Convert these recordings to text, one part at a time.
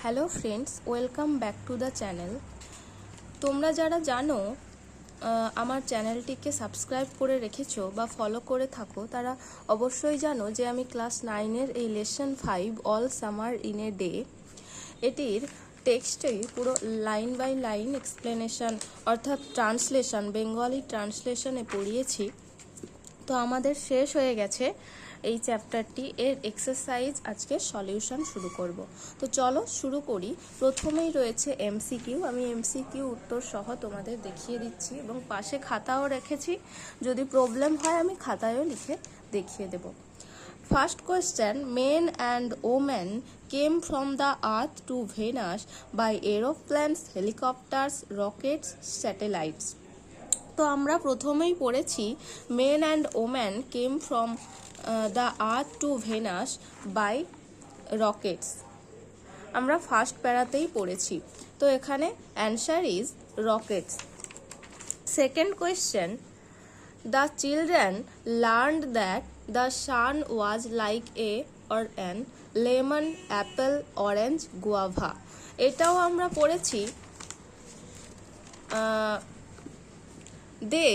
Hello friends, welcome back to the channel. তোমরা যারা জানো আমার চ্যানেলটিকে সাবস্ক্রাইব করে রেখেছো বা ফলো করে থাকো, তারা অবশ্যই জানো যে আমি ক্লাস 9-এর এই lesson 5 all summer in a day এটির টেক্সটেই পুরো লাইন বাই লাইন এক্সপ্লেনেশন অর্থাৎ ট্রান্সলেশন, বেঙ্গলি ট্রান্সলেশনে পড়িয়েছি। তো আমাদের শেষ হয়ে গেছে এই চ্যাপ্টারটি। এর এক্সারসাইজ আজকে সলিউশন শুরু করব। তো চলো শুরু করি। প্রথমেই রয়েছে এমসিকিউ। আমি এমসিকিউ উত্তর সহ তোমাদের দেখিয়ে দিচ্ছি এবং পাশে খাতাও রেখেছি, যদি প্রবলেম হয় আমি খাতায়ও লিখে দেখিয়ে দেব। First question, men and women came from the earth to Venus by aeroplanes, helicopters, rockets, satellites. তো আমরা প্রথমেই পড়েছি men and woman came from the earth to Venus by rockets. আমরা ফার্স্ট প্যারাতেই পড়েছি, তো এখানে answer is rockets. Second question, the children learned that the sun was like a or an lemon, apple, orange, guava. এটাও আমরা পড়েছি they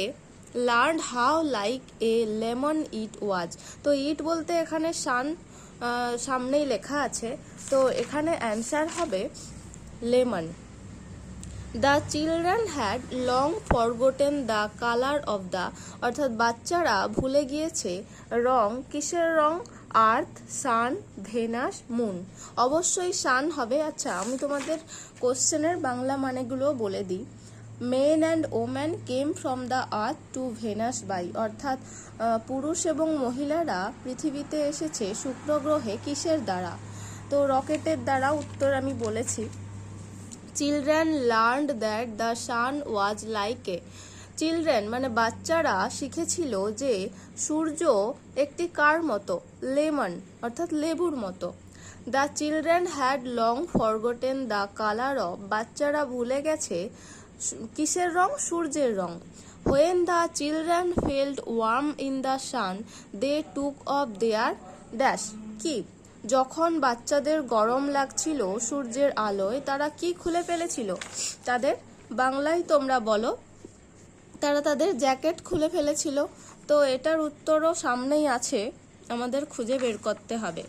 learned how like a lemon it was. তো it বলতে এখানে সান সামনেই লেখা আছে, তো এখানে অ্যান্সার হবে lemon. The children had long forgotten the colour of the, অর্থাৎ বাচ্চারা ভুলে গিয়েছে রং। কিসের রং? আর্থ, সান, ভেনাস, মুন। অবশ্যই সান হবে। আচ্ছা, আমি তোমাদের কোশ্চেনের বাংলা মানেগুলো বলে দিই। Men and woman came from the earth to Venus by, অর্থাৎ পুরুষ এবং মহিলারা পৃথিবীতে এসেছে শুক্র গ্রহে কিসের দ্বারা? তো রকেটের দ্বারা, উত্তর আমি বলেছি। Children learned that the sun was like A, children মানে বাচ্চারা শিখেছিল যে সূর্য একটি কার মতো? লেমন, অর্থাৎ লেবুর মতো। The children had long forgotten the colour of, বাচ্চারা ভুলে গেছে কিসের রং? সূর্যের রং। When the children felt warm in the sun they took off their dash, কি? যখন বাচ্চাদের গরম লাগছিল সূর্যের আলোয়, তারা কি খুলে ফেলেছিল? তাদের বাংলায় তোমরা বলো। তারা তাদের জ্যাকেট খুলে ফেলেছিল। তো এটার উত্তরও সামনেই আছে, আমাদের খুঁজে বের করতে হবে।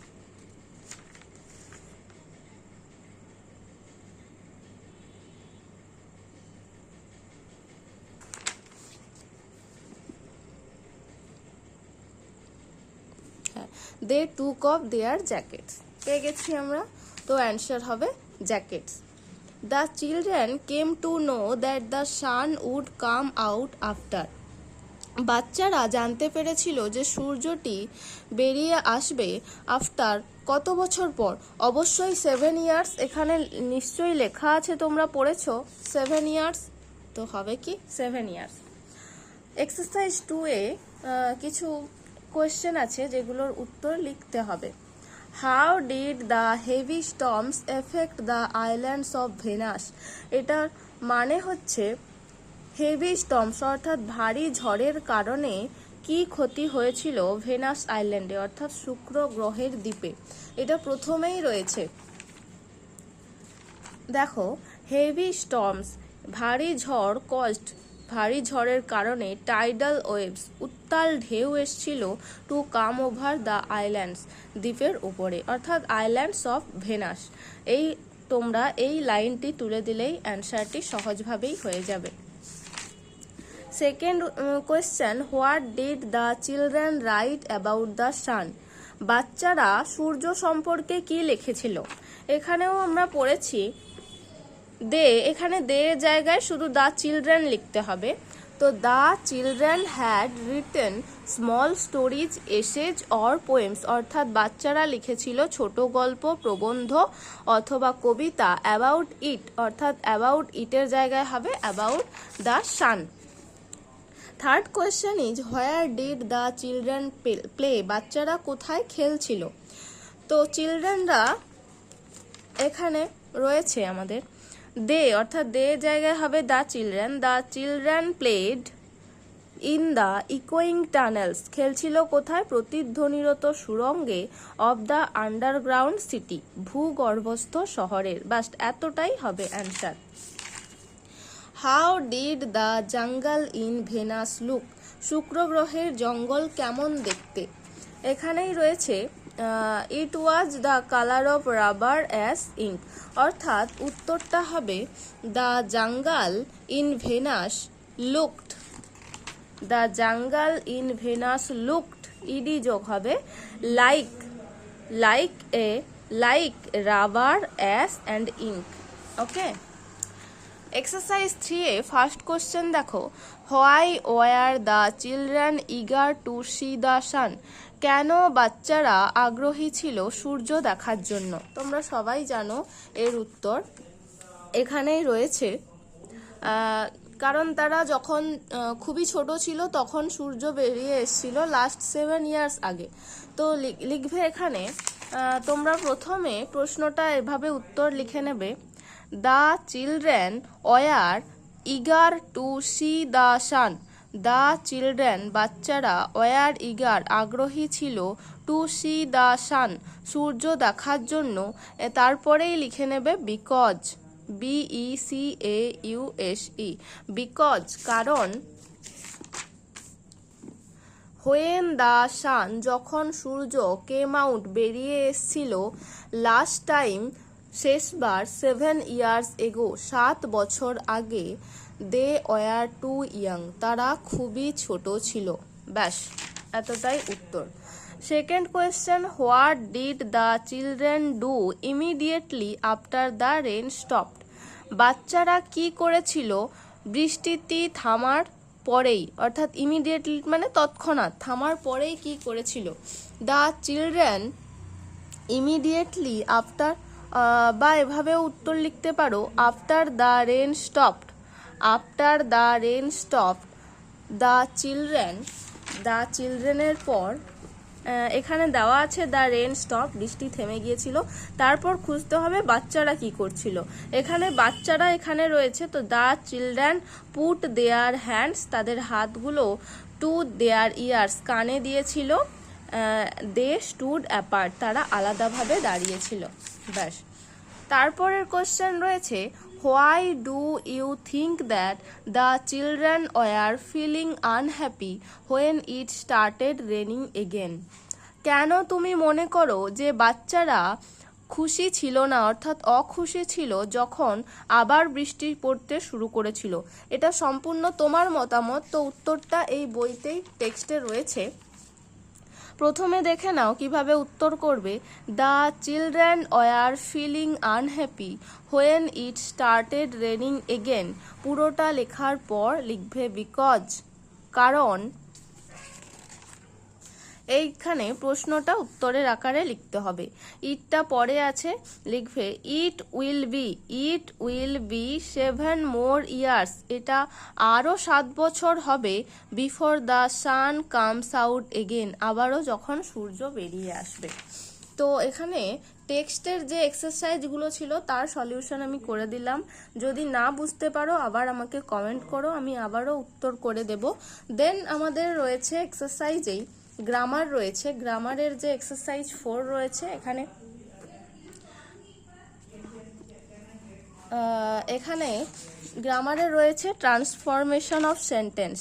দে টুক অফ দেয়ার জ্যাকেটস, পেয়ে গেছি আমরা। তো অ্যান্সার হবে jackets. The children came to know that the sun would come out after, বাচ্চারা জানতে পেরেছিল যে সূর্যটি বেরিয়ে আসবে আফটার, কত বছর পর? অবশ্যই 7 ইয়ার্স, এখানে নিশ্চয়ই লেখা আছে, তোমরা পড়েছো 7 ইয়ার্স, তো হবে কি 7 ইয়ার্স। এক্সারসাইজ 2-এ কিছু কোয়েশ্চেন আছে যেগুলোর উত্তর লিখতে হবে। How did the heavy storms effect the islands of venous, এটার মানে হচ্ছে হেভি স্টর্মস অর্থাৎ ভারী ঝড়ের কারণে কি ক্ষতি হয়েছিল ভেনাস আইল্যান্ডে, অর্থাৎ শুক্র গ্রহের দ্বীপে। এটা প্রথমেই রয়েছে, দেখো হেভি স্টর্মস ভারী ঝড়, কস্ট ভারী ঝড়ের কারণে টাইডাল ওয়েভস উত্তাল ঢেউ এসছিল to come over the islands, দ্বীপের উপরে, অর্থাৎ আইল্যান্ডস অফ ভেনাস। এই তোমরা এই লাইনটি তুলে দিলেই অ্যান্সারটি সহজভাবেই হয়ে যাবে। Second question, what did the children right about the sun, বাচ্চারা সূর্য সম্পর্কে কি লিখেছিল? এখানেও আমরা পড়েছি দে, এখানে দে জায়গায় শুধু দ্য চিলড্রেন লিখতে হবে। তো the children had written small stories, essays or poems, অর্থাৎ বাচ্চারা লিখেছিল ছোট গল্প, প্রবন্ধ অথবা কবিতা অ্যাবাউট ইট, অর্থাৎ অ্যাবাউট ইটের জায়গায় হবে about the sun. Third question is where did the children play, বাচ্চারা কোথায় খেলছিল? তো চিলড্রেনরা এখানে রয়েছে আমাদের দে, অর্থাৎ দে জায়গায় হবে the children. The children played in the ইকোয়িং টানেলস, খেলছিল কোথায়? প্রতিধ্বনিরত সুড়ঙ্গে অব দ্য আন্ডারগ্রাউন্ড সিটি, ভূগর্ভস্থ শহরের। বাস এতটাই হবে answer. How did the jungle in Venus look, শুক্র গ্রহের জঙ্গল কেমন দেখতে? এখানেই রয়েছে it was the colour of rubber as ink, অর্থাৎ উত্তরটা হবে the jungle in Venus looked, the jungle in Venus looked, ED যোগ হবে like, like rubber as and ink. Okay, exercise 3 A first question দেখো, why were the children eager to C the sun, কেন বাচ্চারা আগ্রহী ছিল সূর্য দেখার জন্য? তোমরা সবাই জানো এর উত্তর, এখানেই রয়েছে। কারণ তারা যখন খুবই ছোট ছিল তখন সূর্য বেরিয়ে এসেছিল লাস্ট 7 ইয়ার্স আগে। তো লিখবে এখানে, তোমরা প্রথমে প্রশ্নটা এভাবে উত্তর লিখে নেবে, the children war eager to C the sun, the children বাচ্চারা ওয়ার ইগার আগ্রহী ছিল টু সি দ্য সান সূর্য দেখার জন্য। তারপরেই লিখে নেবে বিকজ, BECAUSE, বিকজ কারণ, হোয়েন দ্য সান যখন সূর্য কেম আউট বেরিয়ে এসছিল, লাস্ট টাইম শেষবার 7 ইয়ার্স এগো 7 বছর আগে, দে ওয়ার টু ইয়াং তারা খুবই ছোট ছিল। ব্যাস এতটাই উত্তর। Second question, what did the children do immediately after the rain stopped, বাচ্চারা কি করেছিল বৃষ্টিটি থামার পরেই, অর্থাৎ ইমিডিয়েটলি মানে তৎক্ষণাৎ, থামার পরেই কি করেছিল? দ্য চিলড্রেন ইমিডিয়েটলি আফটার, বা এভাবেও উত্তর লিখতে পারো, after the rain stopped, after the rain stopped the চিলড্রেনের পর, এখানে দেওয়া আছে দ্য রেন স্টপ, বৃষ্টি থেমে গিয়েছিল, তারপর খুঁজতে হবে বাচ্চারা কি করছিল। এখানে বাচ্চারা এখানে রয়েছে, তো the children put their hands, তাদের হাতগুলো টু দেয়ার ইয়ার্স কানে দিয়েছিল, দে স্টুড অ্যাপার্ট তারা আলাদাভাবে দাঁড়িয়েছিল। ব্যাস। তারপরের কোশ্চেন রয়েছে, why do you think that the children were feeling unhappy when it started raining again, কেন তুমি মনে করো যে বাচ্চারা খুশি ছিল না, অর্থাৎ অখুশি ছিল যখন আবার বৃষ্টি পড়তে শুরু করেছিল? এটা সম্পূর্ণ তোমার মতামত, তো উত্তরটা এই বইতেই টেক্সটে রয়েছে। প্রথমে দেখে নাও কিভাবে উত্তর করবে। The children were feeling unhappy when it started raining again, পুরোটা লেখার পর লিখবে বিকজ, কারণ। এইখানে প্রশ্নটা উত্তরের আকারে লিখতে হবে। ইটটা পরে আছে, লিখবে it will be 7 more years, এটা আরও 7 বছর হবে, before the sun comes out again, আবারও যখন সূর্য বেরিয়ে আসবে। তো এখানে টেক্সটের যে এক্সারসাইজগুলো ছিল তার সলিউশন আমি করে দিলাম। যদি না বুঝতে পারো আবার আমাকে কমেন্ট করো, আমি আবারও উত্তর করে দেব। দেন আমাদের রয়েছে এক্সারসাইজেই গ্রামার রয়েছে, গ্রামারের যে এক্সারসাইজ 4 রয়েছে এখানে গ্রামারে রয়েছে ট্রান্সফরমেশন অফ সেন্টেন্স।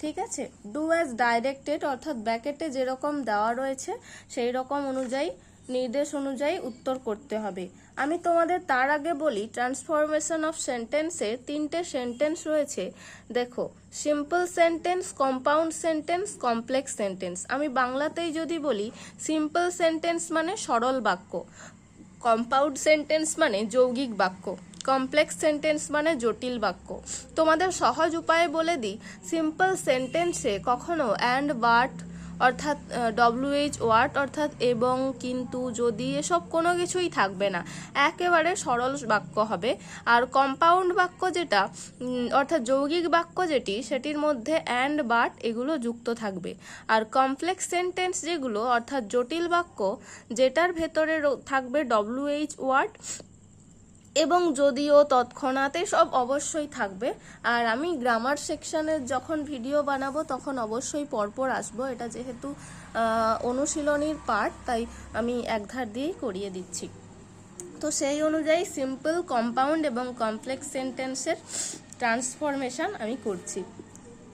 ঠিক আছে, ডু অ্যাজ ডাইরেক্টেড, অর্থাৎ ব্র্যাকেটে যেরকম দেওয়া রয়েছে সেই রকম অনুযায়ী, নির্দেশ অনুযায়ী উত্তর করতে হবে। আমি তোমাদের তার আগে বলি, ট্রান্সফরমেশন অফ সেন্টেন্সে 3টে সেন্টেন্স রয়েছে। দেখো, simple sentence, compound sentence, complex sentence. আমি বাংলাতেই যদি বলি, সিম্পল সেন্টেন্স মানে সরল বাক্য, কম্পাউন্ড সেন্টেন্স মানে যৌগিক বাক্য, কমপ্লেক্স সেন্টেন্স মানে জটিল বাক্য। তোমাদের সহজ উপায়ে বলে দিই, সিম্পল সেন্টেন্সে কখনো অ্যান্ড, বাট, অর্থাৎ WH ওয়াট, অর্থাৎ এবং, কিন্তু, যদি, এসব কোনো কিছুই থাকবে না, একেবারে সরল বাক্য হবে। আর কম্পাউন্ড বাক্য যেটা, অর্থাৎ যৌগিক বাক্য যেটি, সেটির মধ্যে অ্যান্ড, বাট এগুলো যুক্ত থাকবে। আর কমপ্লেক্স সেন্টেন্স যেগুলো, অর্থাৎ জটিল বাক্য, যেটার ভেতরে থাকবে WH ওয়ার্ড, এবং যদিও, তৎক্ষণাৎ সব অবশ্যই থাকবে। আর আমি গ্রামার সেকশনের যখন ভিডিও বানাবো তখন অবশ্যই পরপর আসবো, এটা যেহেতু অনুশীলনীর পার্ট তাই আমি একধার দিয়েই করিয়ে দিচ্ছি। তো সেই অনুযায়ী সিম্পল, কম্পাউন্ড এবং কমপ্লেক্স সেন্টেন্সের ট্রান্সফরমেশন আমি করছি।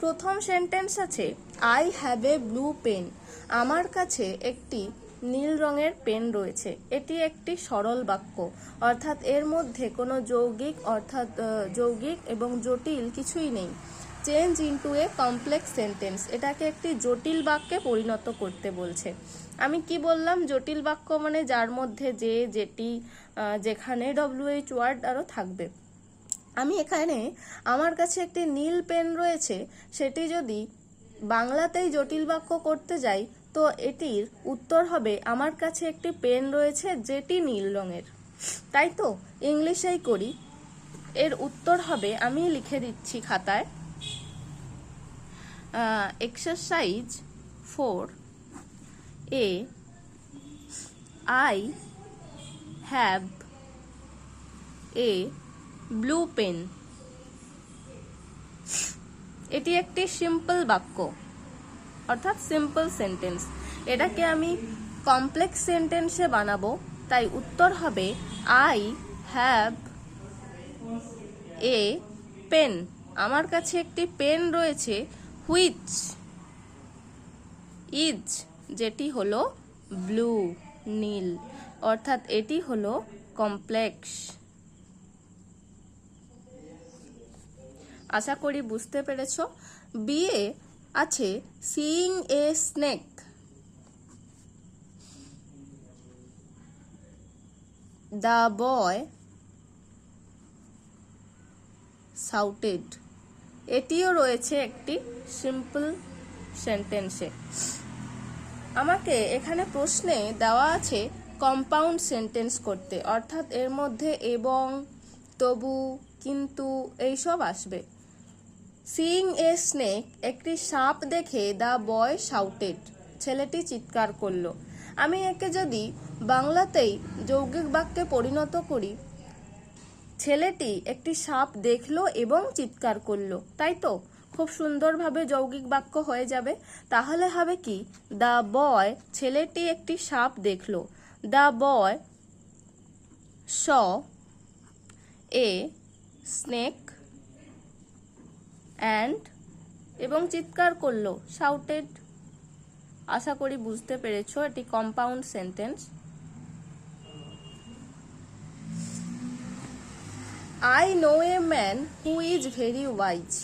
প্রথম সেন্টেন্স আছে, I have a blue pen. আমার কাছে একটি নীল রঙের পেন রয়েছে। এটি একটি সরল বাক্য, অর্থাৎ এর মধ্যে কোনো যৌগিক এবং জটিল কিছুই নেই। Change into a complex sentence, এটাকে একটি জটিল বাক্যে পরিণত করতে বলছে। আমি কি বললাম? জটিল বাক্য মানে যার মধ্যে যে, যেটি, যেখানে WH ওয়ার্ড আরও থাকবে। আমি এখানে আমার কাছে একটি নীল পেন রয়েছে, সেটি যদি বাংলাতেই জটিল বাক্য করতে যাই তো এটির উত্তর হবে, আমার কাছে একটি পেন রয়েছে যেটি নীল রঙের। তাই তো? ইংলিশেই করি। এর উত্তর হবে, আমি লিখে দিচ্ছি খাতায়, exercise 4A, I have a blue pen। এটি একটি সিম্পল বাক্য, অর্থাৎ সিম্পল সেন্টেন্স। এটাকে আমি কমপ্লেক্স সেন্টেন্সে বানাবো, তাই উত্তর হবে, আই হ্যাভ এ পেন। আমার কাছে একটি পেন রয়েছে, হুইচ ইজ, যেটি হলো ব্লু, নীল, অর্থাৎ এটি হলো কমপ্লেক্স। আশা করি বুঝতে পেরেছ। বিয়ে আছে, seeing a snake. The boy shouted. এটিও রয়েছে একটি সিম্পল সেন্টেন্সে। আমাকে এখানে প্রশ্নে দেওয়া আছে কম্পাউন্ড সেন্টেন্স করতে, অর্থাৎ এর মধ্যে এবং, তবু, কিন্তু এইসব আসবে। সিইং এ স্নেক, একটি সাপ দেখে দ্য বয় শাউটেড, ছেলেটি চিৎকার করলো। আমি একে যদি বাংলাতেই যৌগিক বাক্যে পরিণত করি, ছেলেটি একটি সাপ দেখলো এবং চিৎকার করলো, তাই তো? খুব সুন্দরভাবে যৌগিক বাক্য হয়ে যাবে। তাহলে হবে কি, দ্য বয়, ছেলেটি একটি সাপ দেখলো, the boy saw a snake and, এবং চিৎকার করলো, শাউটেড। আশা করি বুঝতে পেরেছো, এটি compound sentence. I know a man who is very wise।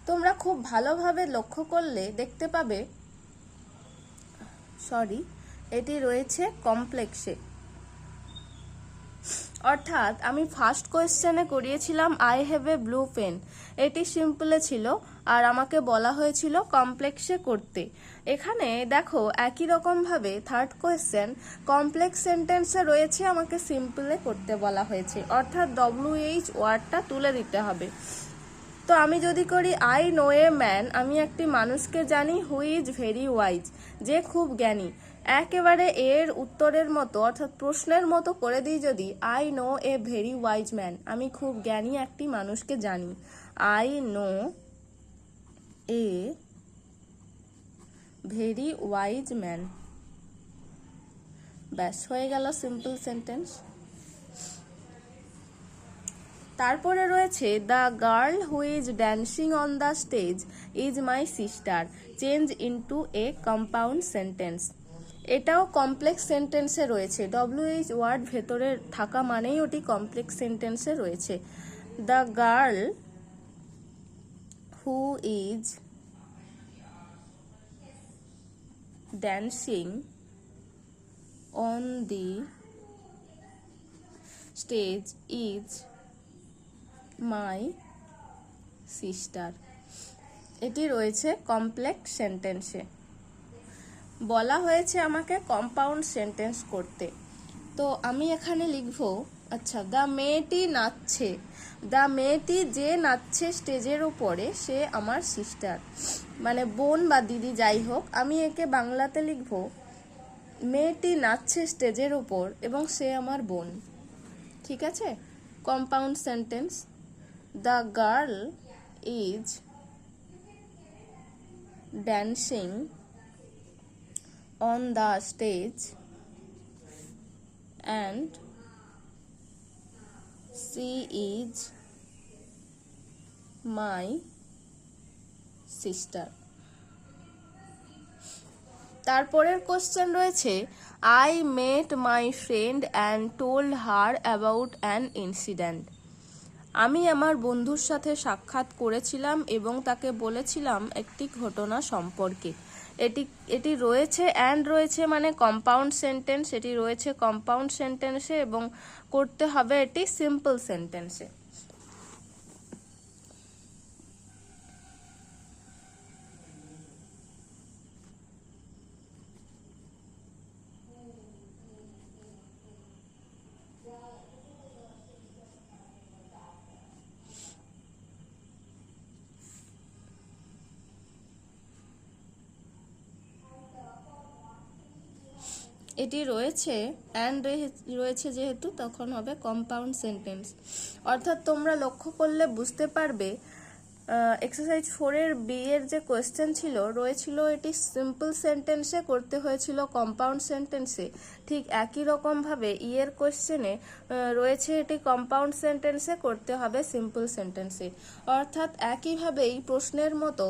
তোমরা খুব ভালোভাবে লক্ষ্য করলে দেখতে পাবে, এটি রয়েছে কমপ্লেক্সে। অর্থাৎ আমি ফার্স্ট কোয়েশ্চেনে করিয়েছিলাম I have a blue pen, এটি সিম্পলে ছিল, আর আমাকে বলা হয়েছিল কমপ্লেক্সে করতে। এখানে দেখো একই রকমভাবে থার্ড কোয়েশ্চেন কমপ্লেক্স সেন্টেন্সে রয়েছে, আমাকে সিম্পলে করতে বলা হয়েছে, অর্থাৎ WH ওয়ার্ডটা তুলে দিতে হবে। তো আমি যদি করি আই নো এ ম্যান, আমি একটি মানুষকে জানি, হু ইজ ভেরি ওয়াইজ, যে খুব জ্ঞানী। একেবারে এর উত্তরের মতো, অর্থাৎ প্রশ্নের মতো করে দিই যদি, I know a very wise man, আমি খুব জ্ঞানী একটি মানুষকে জানি। I know a very wise man, ব্যাস হয়ে গেল সিম্পল সেন্টেন্স। তারপরে রয়েছে the girl who is dancing on the stage is my sister, change into a compound sentence. এটাও কমপ্লেক্স সেন্টেন্সে রয়েছে, WH ওয়ার্ড ভেতরে থাকা মানেই ওটি কমপ্লেক্স সেন্টেন্সে রয়েছে। The girl who is dancing on the stage is my sister, এটি রয়েছে কমপ্লেক্স সেন্টেন্সে। বলা হয়েছে আমাকে কম্পাউন্ড সেন্টেন্স করতে, তো আমি এখানে লিখব আচ্ছা, দ্য মেয়েটি নাচছে, দ্য মেয়েটি যে নাচছে স্টেজের উপরে সে আমার সিস্টার, মানে বোন বা দিদি যাই হোক। আমি একে বাংলাতে লিখব মেয়েটি নাচছে স্টেজের উপর এবং সে আমার বোন। ঠিক আছে, compound sentence. The girl is dancing on the stage and she is my sister। তারপরের কোশ্চেন রয়েছে I met my friend and told her about an incident। আমি আমার বন্ধুর সাথে সাক্ষাৎ করেছিলাম এবং তাকে বলেছিলাম একটি ঘটনা সম্পর্কে। এটি রয়েছে অ্যান্ড রয়েছে মানে কম্পাউন্ড সেন্টেন্স, এটি রয়েছে কম্পাউন্ড সেন্টেন্সে এবং করতে হবে এটি সিম্পল সেন্টেন্সে। এটি রয়েছে অ্যান্ড রয়েছে যেহেতু তখন হবে কম্পাউন্ড সেন্টেন্স। অর্থাৎ তোমরা লক্ষ্য করলে বুঝতে পারবে এক্সারসাইজ 4-এর বি এর যে কোয়েশ্চেন ছিল রয়েছিল এটি সিম্পল সেন্টেন্সে, করতে হয়েছিল কম্পাউন্ড সেন্টেন্সে। ঠিক একই রকমভাবে ই এর কোয়েশ্চেনে রয়েছে এটি কম্পাউন্ড সেন্টেন্সে, করতে হবে সিম্পল সেন্টেন্সে। অর্থাৎ একইভাবেই প্রশ্নের মতো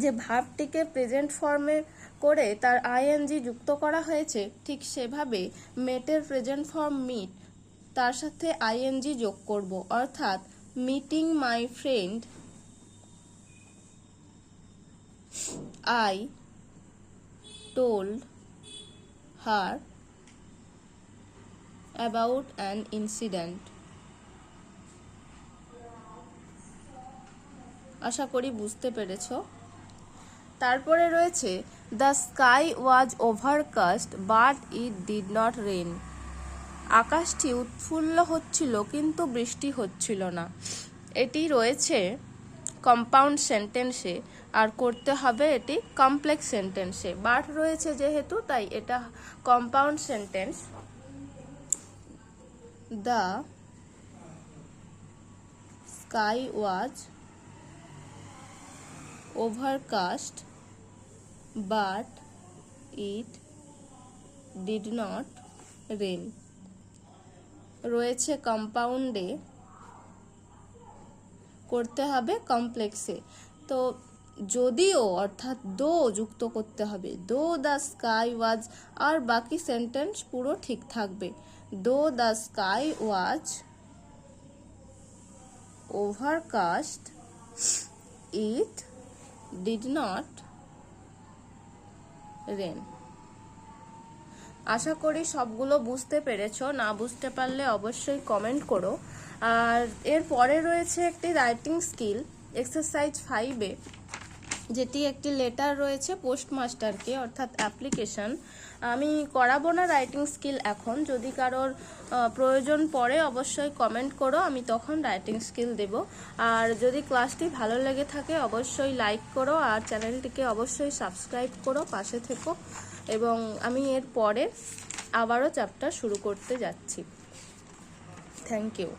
যে ভার্বটিকে প্রেজেন্ট ফর্মে করে তার আইএনজি যুক্ত করা হয়েছে, ঠিক সেভাবে মেটের প্রেজেন্ট ফর্ম মিট, তার সাথে আইএনজি যোগ করব। অর্থাৎ meeting my friend, I told her about an incident. আশা করি বুঝতে পেরেছো। তারপরে রয়েছে the sky was overcast but it did not rain. আকাশটি উৎফুল্ল হচ্ছিল কিন্তু বৃষ্টি হচ্ছিল না। এটি রয়েছে কম্পাউন্ড সেন্টেন্সে আর করতে হবে এটি কমপ্লেক্স সেন্টেন্সে। বাট রয়েছে যেহেতু তাই এটা compound sentence. The sky was overcast but it did not rain রয়েছে কম্পাউন্ডে, করতে হবে কমপ্লেক্সে। তো যদিও অর্থাৎ দো যুক্ত করতে হবে, দো দ্য স্কাই ওয়াজ, আর বাকি সেন্টেন্স পুরো ঠিক থাকবে। দো the sky was overcast it did not rain। আশা করি সবগুলো বুঝতে পেরেছো, না বুঝতে পারলে অবশ্যই কমেন্ট করো। আর এর পরে রয়েছে একটি রাইটিং স্কিল এক্সারসাইজ 5-এ, যেটি একটি লেটার রয়েছে পোস্টমাস্টারকে, অর্থাৎ অ্যাপ্লিকেশন। আমি করাবো না রাইটিং স্কিল এখন, যদি কারোর প্রয়োজন পড়ে অবশ্যই কমেন্ট করো, আমি তখন রাইটিং স্কিল দেব। আর যদি ক্লাসটি ভালো লেগে থাকে অবশ্যই লাইক করো আর চ্যানেলটিকে অবশ্যই সাবস্ক্রাইব করো, পাশে থেকো। এবং আমি এর পরে আবারও চ্যাপ্টার শুরু করতে যাচ্ছি। Thank you.